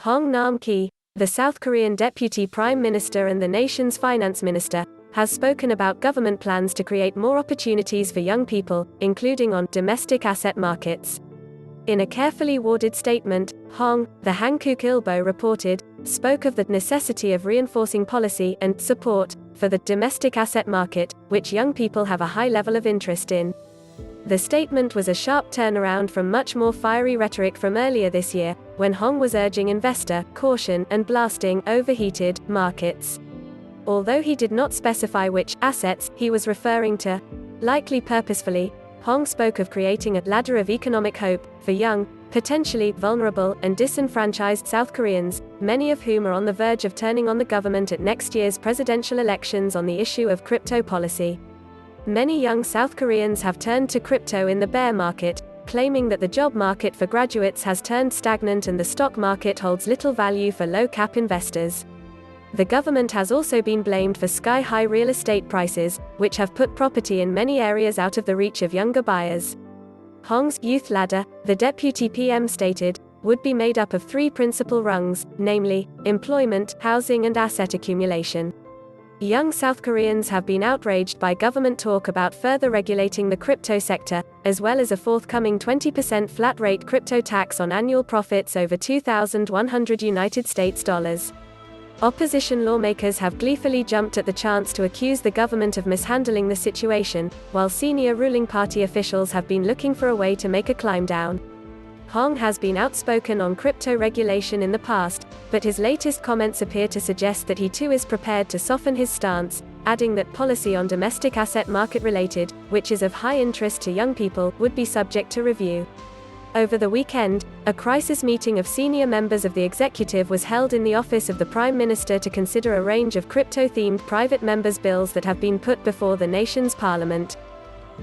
Hong Nam-ki, the South Korean deputy prime minister and the nation's finance minister, has spoken about government plans to create more opportunities for young people, including on domestic asset markets. In a carefully worded statement, Hong, the Hankook Ilbo reported, spoke of the necessity of reinforcing policy and support for the domestic asset market, which young people have a high level of interest in. The statement was a sharp turnaround from much more fiery rhetoric from earlier this year, when Hong was urging investor caution and blasting overheated markets. Although he did not specify which assets he was referring to, likely purposefully, Hong spoke of creating a ladder of economic hope for young, potentially vulnerable and disenfranchised South Koreans, many of whom are on the verge of turning on the government at next year's presidential elections on the issue of crypto policy. Many young South Koreans have turned to crypto in the bear market, claiming that the job market for graduates has turned stagnant and the stock market holds little value for low-cap investors. The government has also been blamed for sky-high real estate prices, which have put property in many areas out of the reach of younger buyers. Hong's youth ladder, the deputy PM stated, would be made up of three principal rungs, namely, employment, housing and asset accumulation. Young South Koreans have been outraged by government talk about further regulating the crypto sector, as well as a forthcoming 20% flat-rate crypto tax on annual profits over $2,100 US. Opposition lawmakers have gleefully jumped at the chance to accuse the government of mishandling the situation, while senior ruling party officials have been looking for a way to make a climb down. Hong has been outspoken on crypto regulation in the past, but his latest comments appear to suggest that he too is prepared to soften his stance, adding that policy on domestic asset market related, which is of high interest to young people, would be subject to review. Over the weekend, a crisis meeting of senior members of the executive was held in the office of the Prime Minister to consider a range of crypto-themed private members' bills that have been put before the nation's parliament.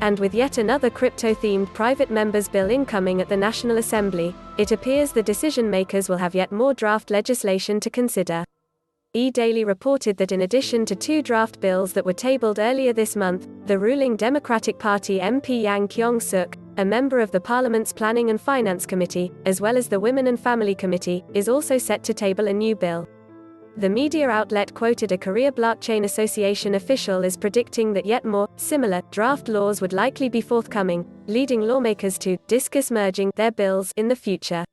And with yet another crypto-themed private members' bill incoming at the National Assembly, it appears the decision-makers will have yet more draft legislation to consider. EDaily reported that in addition to two draft bills that were tabled earlier this month, the ruling Democratic Party MP Kyung-sook, a member of the Parliament's Planning and Finance Committee, as well as the Women and Family Committee, is also set to table a new bill. The media outlet quoted a Korea Blockchain Association official as predicting that yet more, similar, draft laws would likely be forthcoming, leading lawmakers to discuss merging their bills in the future.